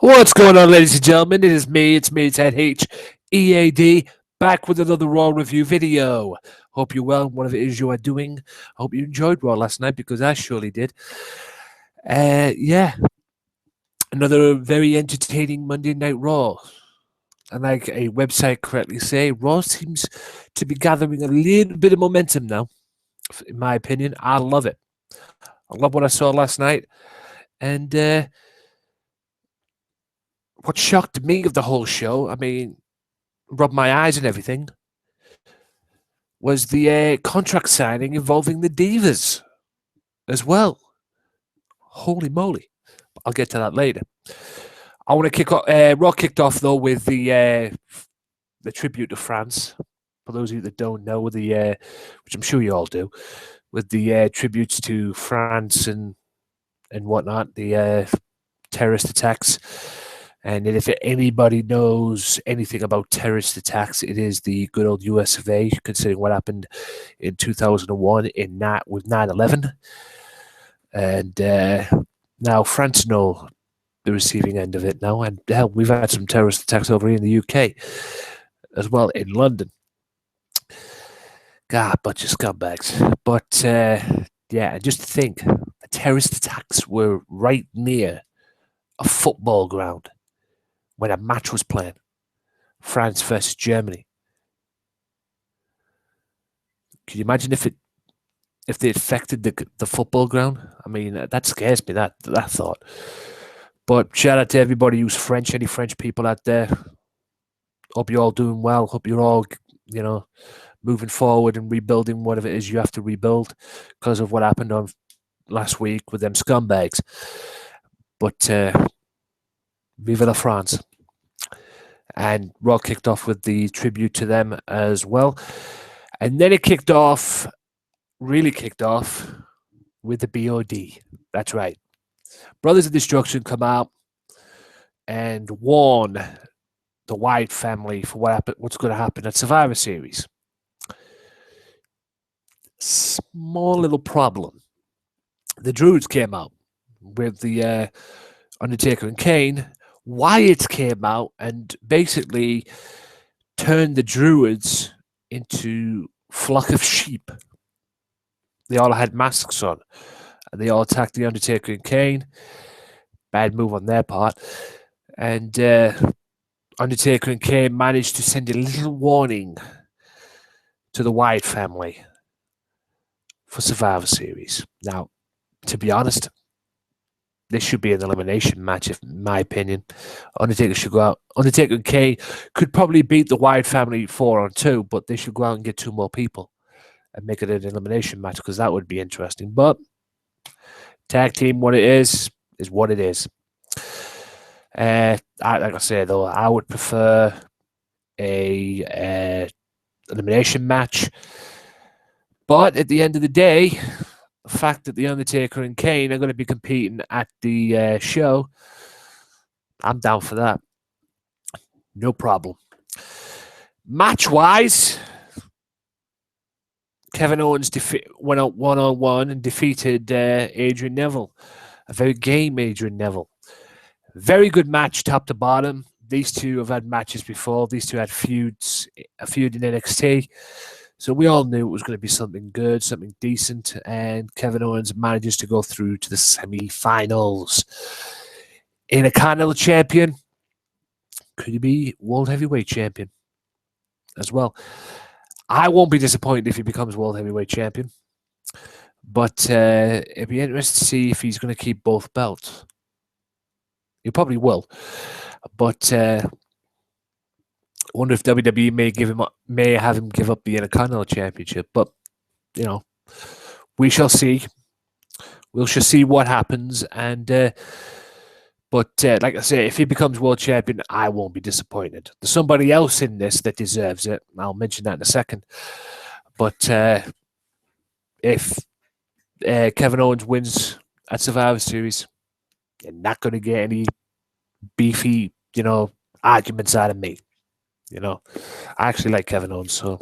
What's going on, ladies and gentlemen? It's me, Ted H. EAD, back with another Raw review video. Hope you're well, whatever it is you are doing. I hope you enjoyed Raw last night, because I surely did. Yeah, another very entertaining Monday Night Raw. And like a website correctly say, Raw seems to be gathering a little bit of momentum now, in my opinion. I love it. I love what I saw last night. And what shocked me of the whole show, I mean, rubbed my eyes and everything, was the contract signing involving the Divas as well. Holy moly. I'll get to that later. I want to kick off. Raw kicked off, though, with the tribute to France. For those of you that don't know, which I'm sure you all do, with the tributes to France and whatnot, the terrorist attacks. And if anybody knows anything about terrorist attacks, it is the good old US of A, considering what happened in 2001 with 9/11. And now France know the receiving end of it now. And hell, we've had some terrorist attacks over here in the UK as well, in London. God, bunch of scumbags. But yeah, just to think, the terrorist attacks were right near a football ground when a match was playing, France versus Germany. Can you imagine if they affected the football ground? I mean, that scares me, that thought. But shout out to everybody who's French, any French people out there. Hope you're all doing well. Hope you're all, moving forward and rebuilding whatever it is you have to rebuild because of what happened on last week with them scumbags. But Vive la France. And Raw kicked off with the tribute to them as well. And then it really kicked off with the BOD. That's right. Brothers of Destruction come out and warn the Wyatt family for what's going to happen at Survivor Series. Small little problem. The Druids came out with the Undertaker and Kane. Wyatt came out and basically turned the Druids into flock of sheep. They all had masks on, and they all attacked the Undertaker and Kane. Bad move on their part. And Undertaker and Kane managed to send a little warning to the Wyatt family for Survivor Series. Now, to be honest, this should be an elimination match, in my opinion. Undertaker should go out. Undertaker and Kane could probably beat the Wyatt family 4-on-2, but they should go out and get 2 more people and make it an elimination match, because that would be interesting. But tag team, what it is what it is. Like I said, though, I would prefer a elimination match. But at the end of the day, the fact that the Undertaker and Kane are going to be competing at the show, I'm down for that. No problem. Match-wise, Kevin Owens went out 1-on-1 and defeated Adrian Neville. A very game Adrian Neville. Very good match, top to bottom. These two have had matches before. These two had a feud in NXT. So we all knew it was going to be something good, something decent. And Kevin Owens manages to go through to the semi-finals. Intercontinental champion. Could he be World Heavyweight champion as well? I won't be disappointed if he becomes World Heavyweight champion. But it'd be interesting to see if he's going to keep both belts. He probably will. But I wonder if WWE may have him give up the Intercontinental Championship. But, we shall see. We shall see what happens. And but like I say, if he becomes world champion, I won't be disappointed. There's somebody else in this that deserves it. I'll mention that in a second. But if Kevin Owens wins at Survivor Series, you're not going to get any beefy, arguments out of me. I actually like Kevin Owens, so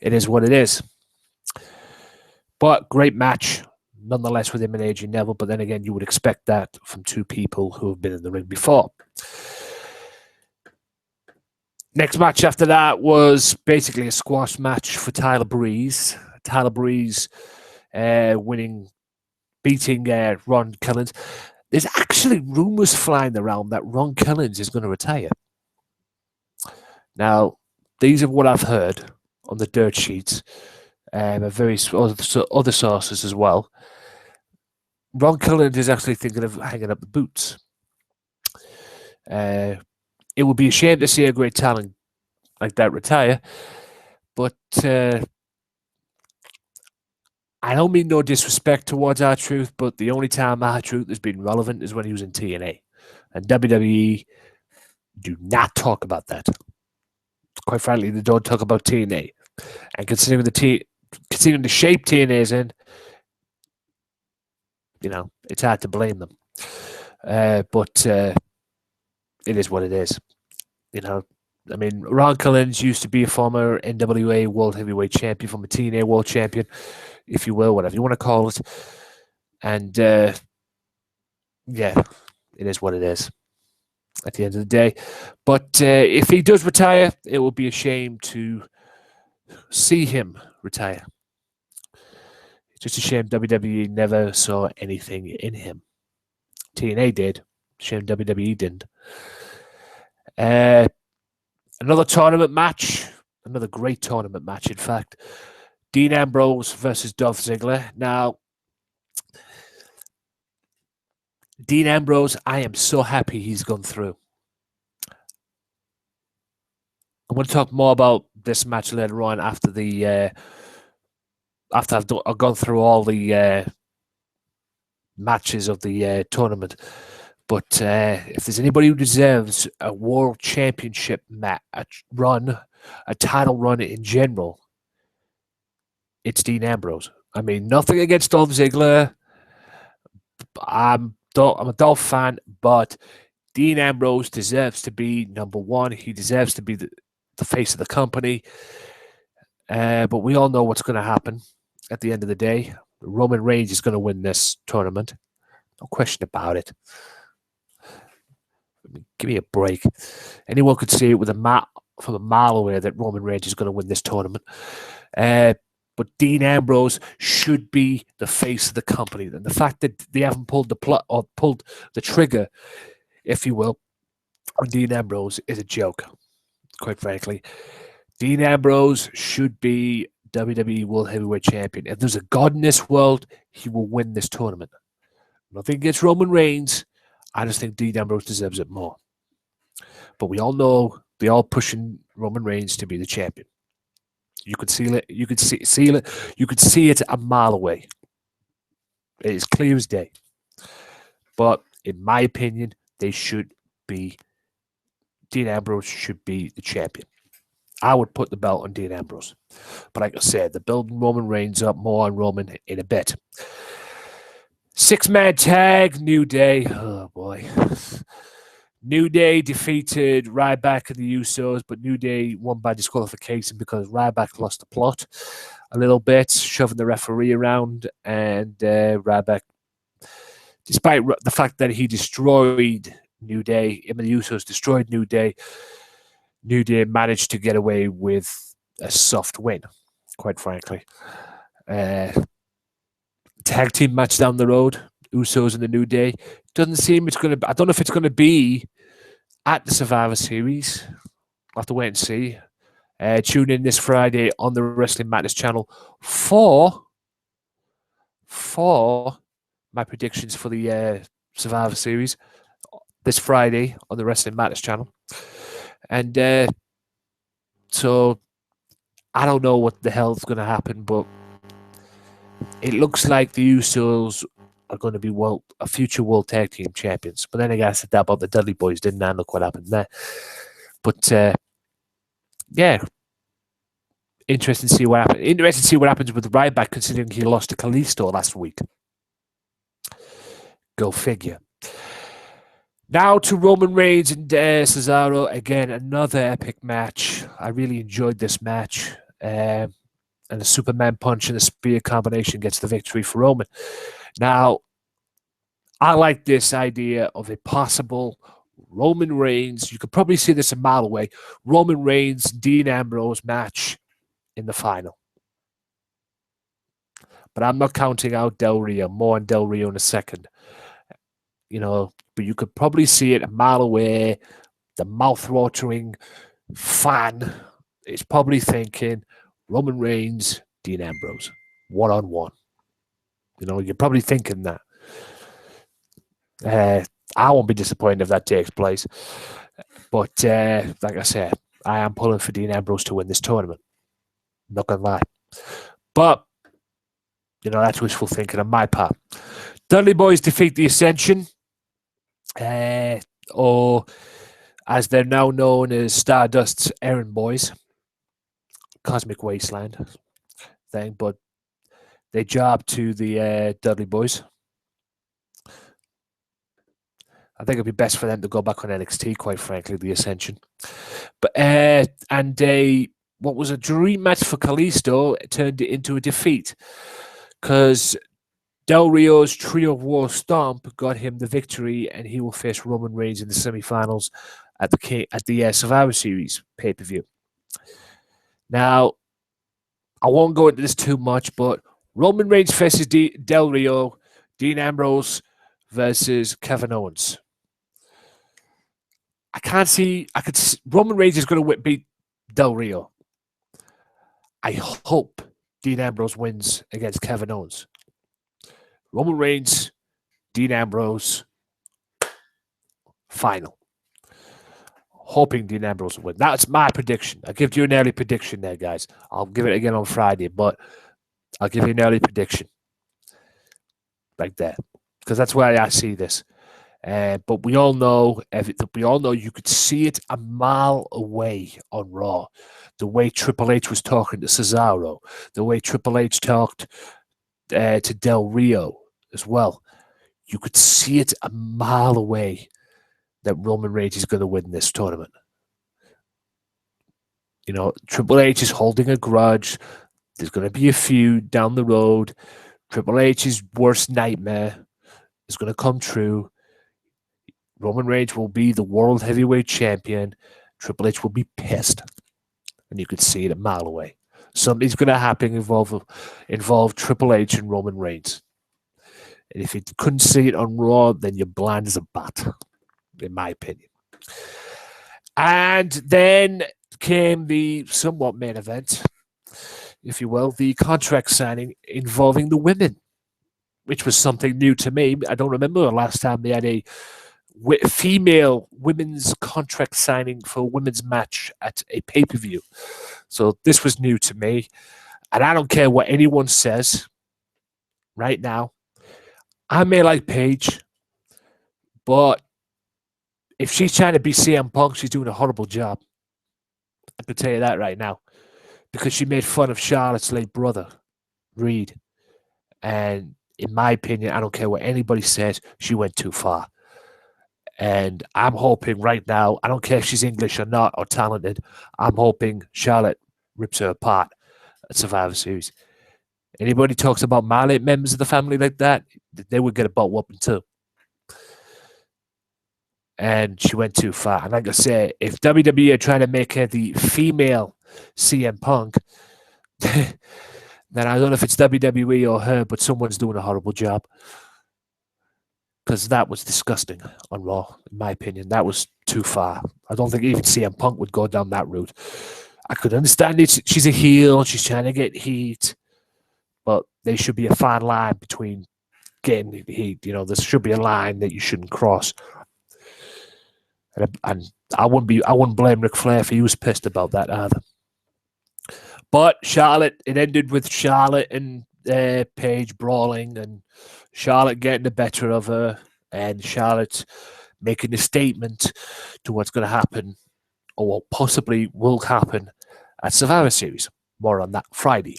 it is what it is. But great match. nonetheless with him and Adrian Neville. But then again, you would expect that from two people who have been in the ring before. Next match after that was basically a squash match for Tyler Breeze. Tyler Breeze beating Ron Killings. There's actually rumors flying around that Ron Killings is going to retire. Now, these are what I've heard on the dirt sheets, various other sources as well. Ron Killings is actually thinking of hanging up the boots. It would be a shame to see a great talent like that retire, but I don't mean no disrespect towards R-Truth, but the only time R-Truth has been relevant is when he was in TNA. And WWE do not talk about that. Quite frankly, they don't talk about TNA. And considering the shape TNA is in, it's hard to blame them. But it is what it is. I mean, Ron Killings used to be a former NWA World Heavyweight Champion, former TNA World Champion, if you will, whatever you want to call it. And, it is what it is at the end of the day. But if he does retire, it will be a shame to see him retire. It's just a shame WWE never saw anything in him. TNA did. Shame WWE didn't. Another tournament match. Another great tournament match, in fact. Dean Ambrose versus Dolph Ziggler. Now, Dean Ambrose, I am so happy he's gone through. I'm going to talk more about this match later on after I've gone through all the matches of the tournament. But if there's anybody who deserves a world championship a title run in general, it's Dean Ambrose. I mean, nothing against Dolph Ziggler. I'm a Dolph fan, but Dean Ambrose deserves to be number one. He deserves to be the face of the company. But we all know what's going to happen at the end of the day. Roman Reigns is going to win this tournament. No question about it. Give me a break. Anyone could see it from a mile away that Roman Reigns is going to win this tournament. But Dean Ambrose should be the face of the company. And the fact that they haven't pulled the trigger, if you will, on Dean Ambrose is a joke, quite frankly. Dean Ambrose should be WWE World Heavyweight Champion. If there's a God in this world, he will win this tournament. Nothing against Roman Reigns. I just think Dean Ambrose deserves it more. But we all know they're all pushing Roman Reigns to be the champion. You could seal it. You could seal it. You could see it a mile away. It is clear as day. But in my opinion, Dean Ambrose should be the champion. I would put the belt on Dean Ambrose. But like I said, they're building Roman Reigns up, more on Roman in a bit. 6-man tag, New Day. Oh, boy. New Day defeated Ryback and The Usos, but New Day won by disqualification because Ryback lost the plot a little bit, shoving the referee around, and Ryback, despite the fact that he destroyed New Day, him and The Usos destroyed New Day managed to get away with a soft win, quite frankly. Tag team match down the road, Usos and the New Day. Doesn't seem it's going to. I don't know if it's going to be at the Survivor Series. I'll have to wait and see. Tune in this Friday on the Wrestling Madness channel for my predictions for the Survivor Series this Friday on the Wrestling Madness channel. And so I don't know what the hell's going to happen, but it looks like the Usos are going to be a future World Tag Team Champions. But then again, I said that about the Dudley Boyz, didn't I? Look what happened there. But yeah, interesting to see what happens. Interesting to see what happens with Ryback, considering he lost to Kalisto last week. Go figure. Now to Roman Reigns and Cesaro. Again, another epic match. I really enjoyed this match. and the Superman punch and the spear combination gets the victory for Roman. Now, I like this idea of a possible Roman Reigns. You could probably see this a mile away. Roman Reigns, Dean Ambrose match in the final. But I'm not counting out Del Rio. More on Del Rio in a second. But you could probably see it a mile away. The mouth-watering fan is probably thinking Roman Reigns, Dean Ambrose, one-on-one. You're probably thinking that. I won't be disappointed if that takes place. But like I said, I am pulling for Dean Ambrose to win this tournament. Not going to lie. But, that's wishful thinking on my part. Dudley Boyz defeat the Ascension. Or as they're now known as Stardust's Errand Boys. Cosmic Wasteland thing. But they job to the Dudley Boyz. I think it'd be best for them to go back on NXT, quite frankly, the Ascension. But what was a dream match for Kalisto turned it into a defeat because Del Rio's Trio of War Stomp got him the victory, and he will face Roman Reigns in the semifinals at the Survivor Series pay-per-view. Now, I won't go into this too much, but Roman Reigns faces Del Rio, Dean Ambrose versus Kevin Owens. Roman Reigns is going to beat Del Rio. I hope Dean Ambrose wins against Kevin Owens. Roman Reigns, Dean Ambrose, final. Hoping Dean Ambrose will win. That's my prediction. I'll give you an early prediction there, guys. I'll give it again on Friday, but I'll give you an early prediction. Like that. Because that's where I see this. But we all know you could see it a mile away on Raw. The way Triple H was talking to Cesaro, the way Triple H talked to Del Rio as well. You could see it a mile away that Roman Reigns is going to win this tournament. Triple H is holding a grudge. There's going to be a feud down the road. Triple H's worst nightmare is going to come true. Roman Reigns will be the World Heavyweight Champion. Triple H will be pissed. And you could see it a mile away. Something's going to happen involve Triple H and Roman Reigns. And if you couldn't see it on Raw, then you're blind as a bat, in my opinion. And then came the somewhat main event, if you will, the contract signing involving the women, which was something new to me. I don't remember the last time they had a female women's contract signing for a women's match at a pay-per-view. So this was new to me. And I don't care what anyone says right now. I may like Paige, but if she's trying to be CM Punk, she's doing a horrible job. I can tell you that right now. Because she made fun of Charlotte's late brother, Reed. And in my opinion, I don't care what anybody says, she went too far. And I'm hoping right now, I don't care if she's English or not or talented, I'm hoping Charlotte rips her apart at Survivor Series. Anybody talks about my late members of the family like that, they would get a butt whooping too. And she went too far. And like I say, if WWE are trying to make her the female CM Punk, then I don't know if it's WWE or her, but someone's doing a horrible job. Because that was disgusting on Raw, in my opinion. That was too far. I don't think even CM Punk would go down that route. I could understand it. She's a heel. She's trying to get heat. But there should be a fine line between getting heat. There should be a line that you shouldn't cross. And I wouldn't blame Ric Flair if he was pissed about that either. But Charlotte, it ended with Charlotte and Paige brawling and Charlotte getting the better of her and Charlotte making a statement to what's going to happen or what possibly will happen at Survivor Series. More on that Friday.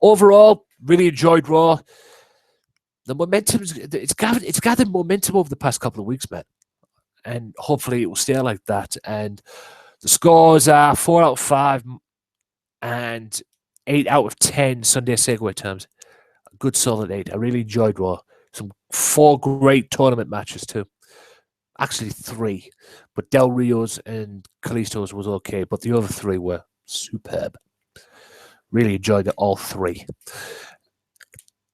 Overall, really enjoyed Raw. The momentum, it's gathered momentum over the past couple of weeks, man. And hopefully it will stay like that. And the scores are 4 out of 5. And 8 out of 10 Sunday Segway terms. A good solid 8. I really enjoyed Raw. Some 4 great tournament matches too. Actually 3. But Del Rio's and Kalisto's was okay. But the other 3 were superb. Really enjoyed it, all 3.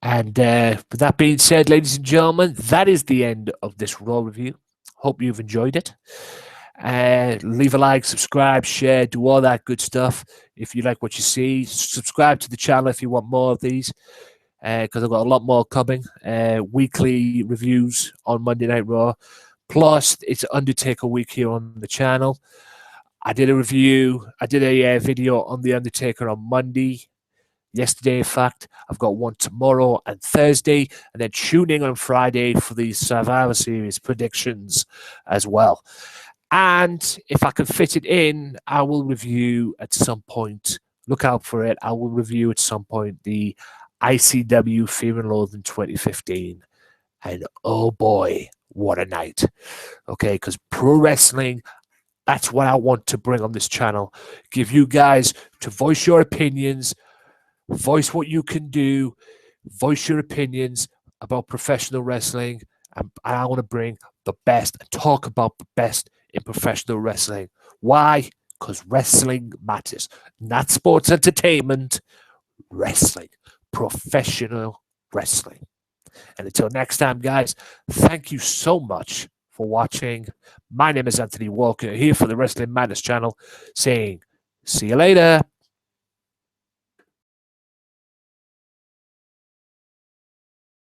And with that being said, ladies and gentlemen, that is the end of this Raw review. Hope you've enjoyed it. Leave a like, subscribe, share, do all that good stuff. If you like what you see, subscribe to the channel if you want more of these, because I've got a lot more coming. Weekly reviews on Monday Night Raw. Plus, it's Undertaker week here on the channel. I did a video on The Undertaker on Monday. Yesterday, in fact. I've got one tomorrow and Thursday, and then tune in on Friday for the Survivor Series predictions as well. And if I can fit it in, I will review at some point. Look out for it. I will review at some point the ICW Fear and Loathing 2015. And oh boy, what a night. Okay, because pro wrestling, that's what I want to bring on this channel. Give you guys to voice your opinions, voice what you can do, voice your opinions about professional wrestling. And I want to bring the best and talk about the best in professional wrestling. Why? Because wrestling matters. Not sports entertainment, wrestling. Professional wrestling. And until next time, guys, thank you so much for watching. My name is Anthony Walker, here for the Wrestling Madness channel, saying, see you later.